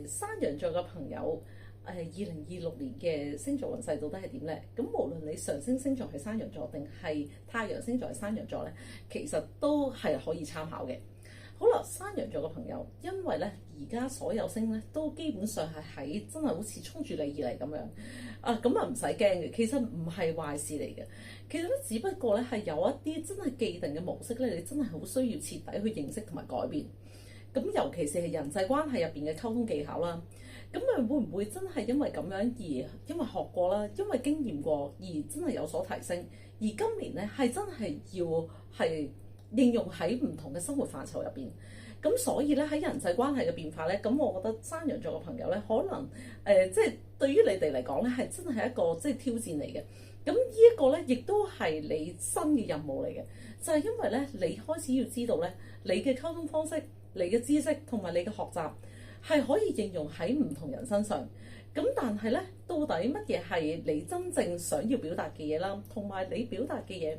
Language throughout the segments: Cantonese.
山羊座嘅朋友，2026年嘅星座運勢到底係點呢？咁無論你上升星座係山羊座定係太陽星座係山羊座咧，其實都係可以參考嘅。好啦，山羊座嘅朋友，因為咧而家所有星咧都基本上係喺真係好似衝住你而嚟咁樣，咁啊唔使驚嘅，其實唔係壞事嚟嘅。其實咧，只不過咧係有一啲真係既定嘅模式咧，你真係好需要徹底去認識同埋改變。咁尤其是係人際關係入邊嘅溝通技巧啦，咁會唔會真係因為咁樣而因為學過啦，因為經驗過而真係有所提升？而今年咧係真係要係應用喺唔同嘅生活範疇入邊。咁所以咧喺人際關係嘅變化咧，咁我覺得山羊座嘅朋友咧，可能即係對於你哋嚟講咧，係真係一個即係挑戰嚟嘅。咁呢一個咧，亦都係你新嘅任務嚟嘅，就係因為咧，你開始要知道咧，你嘅溝通方式、你嘅知識同埋你嘅學習係可以應用喺唔同人身上。咁但係咧，到底乜嘢係你真正想要表達嘅嘢啦？同埋你表達嘅嘢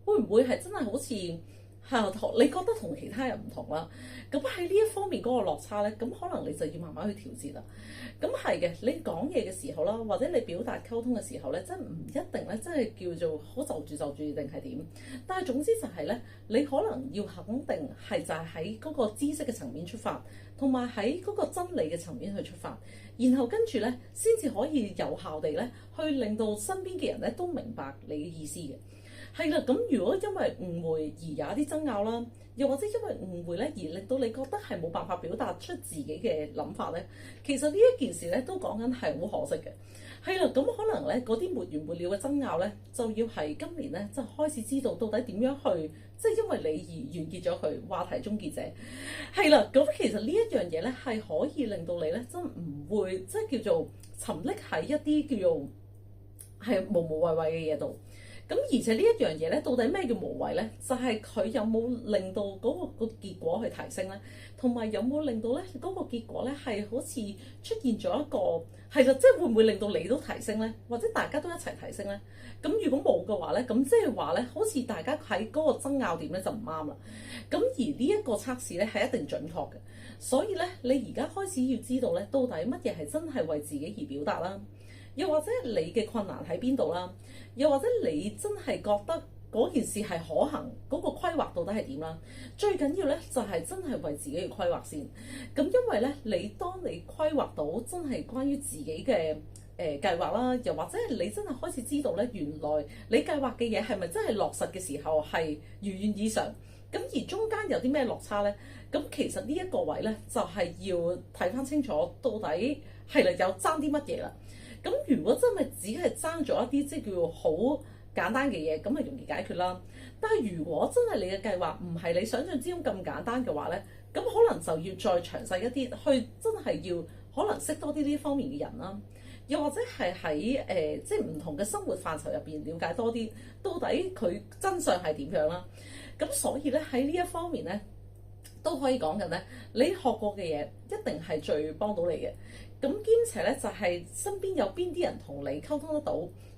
會唔會係真係好似你覺得同其他人唔同啦？咁喺呢一方面嗰個落差咧，咁可能你就要慢慢去調節啦。咁係嘅，你講嘢嘅時候啦，或者你表達溝通嘅時候咧，真係唔一定咧，真係叫做好就住定係點。但係總之就係咧，你可能要肯定係就係喺嗰個知識嘅層面出發，同埋喺嗰個真理嘅層面去出發，然後跟住咧先至可以有效地咧去令到身邊嘅人咧都明白你嘅意思嘅。係啦，咁如果因為誤會而有一啲爭拗啦，又或者因為誤會咧而令到你覺得係冇辦法表達出自己嘅諗法咧，其實呢一件事咧都講緊係好可惜嘅。係啦，咁可能咧嗰啲沒完沒了嘅爭拗咧，就要係今年咧就開始知道到底點樣去，即係因為你而完結咗佢，話題終結者。係啦，咁其實呢一樣嘢咧係可以令到你咧真唔會即係叫做沉溺喺一啲叫做係無謂嘅嘢度。咁而且呢一樣嘢咧，到底咩叫無謂咧？就係佢有冇令到嗰個結果去提升咧，同埋有冇令到咧嗰個結果咧係好似出現咗一個係啦，即係會唔會令到你都提升咧，或者大家都一齊提升咧？咁如果冇嘅話咧，咁即係話咧，好似大家喺嗰個爭拗點咧就唔啱啦。咁而呢一個測試咧係一定準確嘅，所以咧你而家開始要知道咧，到底乜嘢係真係為自己而表達啦。又或者你嘅困難喺邊度啦？又或者你真係覺得嗰件事係可行，嗰個規劃到底係點啦？最緊要咧就係真係為自己嘅規劃先。咁因為咧，當你規劃到真係關於自己嘅計劃啦，又或者你真係開始知道咧，原來你計劃嘅嘢係咪真係落實嘅時候係如願以償？咁而中間有啲咩落差咧？咁其實呢一個位咧就係要睇翻清楚，到底係啦有爭啲乜嘢啦。咁如果真係只係爭咗一啲即係叫做好簡單嘅嘢，咁係容易解決啦。但係如果真係你嘅計劃唔係你想象之中咁簡單嘅話咧，咁可能就要再詳細一啲，去真係要可能識多啲呢方面嘅人啦，又或者係喺即係唔同嘅生活範疇入邊了解多啲，到底佢真相係點樣啦。咁所以咧喺呢一方面咧都可以講緊咧，你學過嘅嘢一定係最幫到你嘅。咁兼且咧就係身邊有邊啲人同你溝通得到，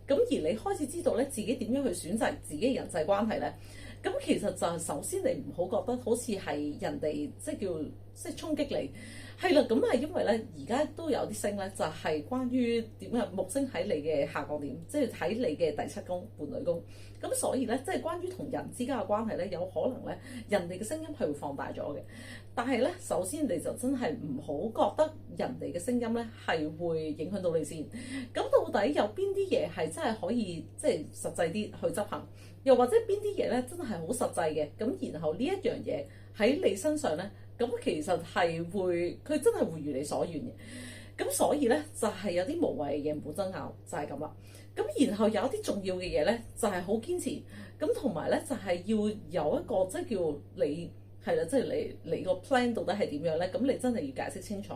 咁而你開始知道咧自己點樣去選擇自己嘅人際關係咧，咁其實就首先你唔好覺得好似係人哋即係叫即係衝擊你，係啦，咁係因為咧而家都有啲星咧就係關於點樣木星喺你嘅下降點，即係喺你嘅第七宮伴侶宮，咁所以咧即係關於同人之間嘅關係咧，有可能咧人哋嘅聲音係會放大咗嘅。但係咧，首先你就真係唔好覺得人哋嘅聲音咧係會影響到你先。咁到底有邊啲嘢係真係可以即係實際啲去執行，又或者邊啲嘢咧真係好實際嘅？咁然後呢一樣嘢喺你身上咧，咁其實係佢真係會如你所願嘅。咁所以咧就係有啲無謂嘅嘢唔好爭拗，就係咁啦。咁然後有一啲重要嘅嘢咧就係好堅持，咁同埋咧就係要有一個即係叫你。係啦，即係你個 plan 到底係點樣咧？咁你真係要解釋清楚。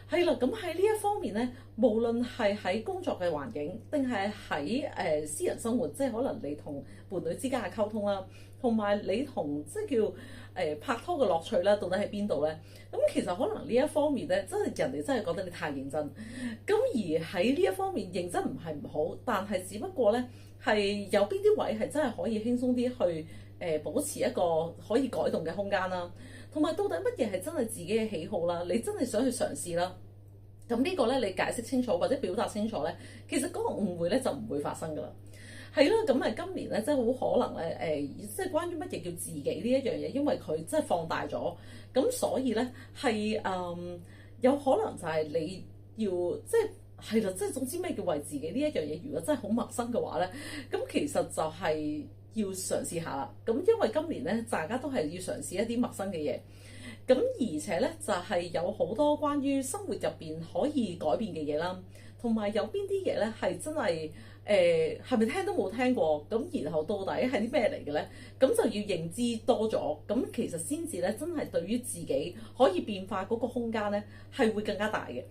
係啦，咁喺呢一方面咧，無論係喺工作嘅環境，定係喺私人生活，即係可能你同伴侶之間嘅溝通啦，同埋你同即係叫拍拖嘅樂趣啦，到底喺邊度咧？咁其實可能呢一方面咧，真係人哋真係覺得你太認真。咁而喺呢一方面認真唔係唔好，但係只不過咧係有邊啲位係真係可以輕鬆啲去保持一個可以改動嘅空間啦，同埋到底乜嘢係真係自己嘅喜好啦，你真係想去嘗試啦。咁呢個咧，你解釋清楚或者表達清楚咧，其實嗰個誤會咧就唔會發生噶啦。係啦，咁今年咧，即係好可能咧，即係關於乜嘢叫自己呢一樣嘢，因為佢真係放大咗，咁所以咧係有可能就係你要即係啦，即係總之咩叫為自己呢一樣嘢，如果真係好陌生嘅話咧，咁其實就係要嘗試下啦。咁因為今年咧，大家都係要嘗試一啲陌生嘅嘢。咁而且咧就係有好多關於生活入邊可以改變嘅嘢啦，同埋有邊啲嘢咧係真係係咪聽都冇聽過，咁然後到底係啲咩嚟嘅咧？咁就要認知多咗，咁其實先至咧真係對於自己可以變化嗰個空間咧係會更加大嘅。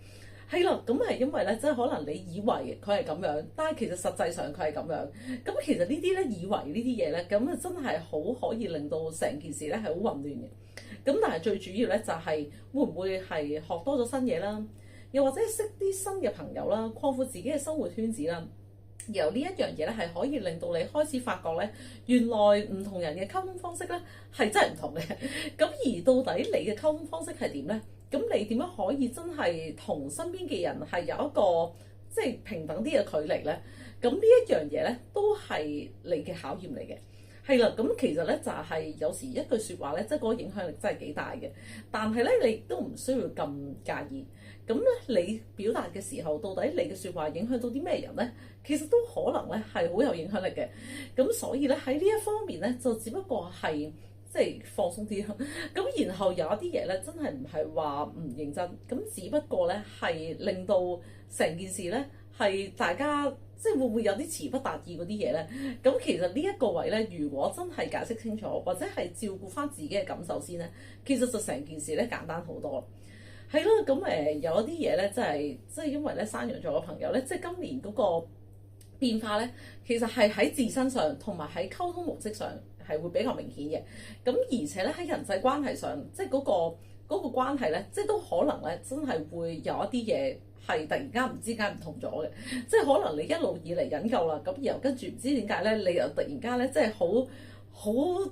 係啦，咁係因為咧，即係可能你以為佢係咁樣，但係其實實際上佢係咁樣。咁其實呢啲咧以為呢啲嘢咧，咁啊真係好可以令到成件事咧係好混亂嘅。咁但係最主要咧就係會唔會係學多咗新嘢啦，又或者識啲新嘅朋友啦，擴闊自己嘅生活圈子啦。由呢一樣嘢咧係可以令到你開始發覺咧，原來唔同人嘅溝通方式咧係真係唔同嘅。咁而到底你嘅溝通方式係點咧？咁你點樣可以真係同身邊嘅人係有一個即係平等啲嘅距離咧？咁呢一樣嘢咧都係你嘅考驗嚟嘅。係啦，咁其實咧就係有時一句説話咧，即係嗰個影響力真係幾大嘅。但係咧，你都唔需要咁介意。咁咧，你表達嘅時候，到底你嘅説話影響到啲咩人咧？其實都可能咧係好有影響力嘅。咁所以咧喺呢一方面咧，就只不過係即係放鬆啲咯。咁然後有一啲嘢咧，真係唔係話唔認真，咁只不過咧係令到成件事咧係大家即係會唔會有啲詞不達意嗰啲嘢咧？咁其實呢一個位咧，如果真係解釋清楚，或者係照顧翻自己嘅感受先咧，其實就成件事咧簡單好多。係咯，咁有一啲嘢咧，即係因為咧山羊座嘅朋友咧，即係今年嗰個變化咧，其實係喺自身上同埋喺溝通模式上係會比較明顯嘅。咁而且咧喺人際關係上，即係嗰個關係咧，即係都可能咧真係會有一啲嘢係突然間唔知點解唔同咗嘅。即係可能你一路以嚟忍夠啦，咁然後跟住唔知點解咧，你又突然間咧即係好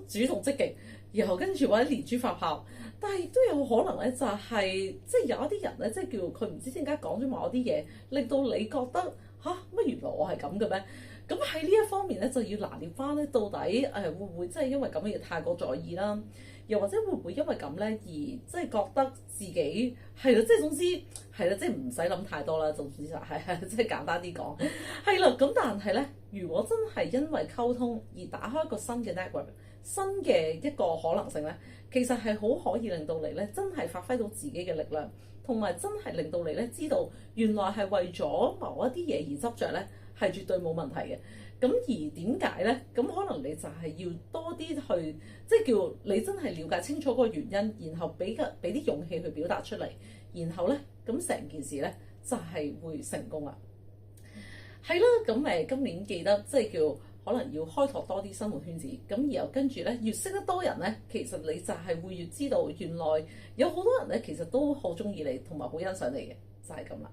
主動積極，然後跟住或者連珠發炮。但係亦都有可能咧，就係即係有一啲人咧，即係叫佢唔知點解講咗某啲嘢，令到你覺得嚇乜原來我係咁嘅咩？咁喺呢一方面咧，就要拿捏翻咧，到底會唔會真係因為咁嘅嘢太過在意啦？又或者會唔會因為咁咧而即係覺得自己係啦，即係總之係啦，即係唔使諗太多啦，總之就係即係簡單啲講係啦。咁但係咧，如果真係因為溝通而打開一個新嘅 network，新嘅一個可能性咧，其實係好可以令到你咧真係發揮到自己嘅力量，同埋真係令到你咧知道原來係為咗某一啲嘢而執着咧，係絕對冇問題嘅。咁而點解咧？咁可能你就係要多啲去，即係叫你真係了解清楚嗰個原因，然後俾啲勇氣去表達出嚟，然後咧咁成件事咧就係會成功啦。係啦，咁今年記得即係叫可能要開拓多啲生活圈子，咁然後跟住咧越識得多人咧，其實你就係會越知道原來有好多人咧其實都好中意你同埋好欣賞你嘅，就係咁啦。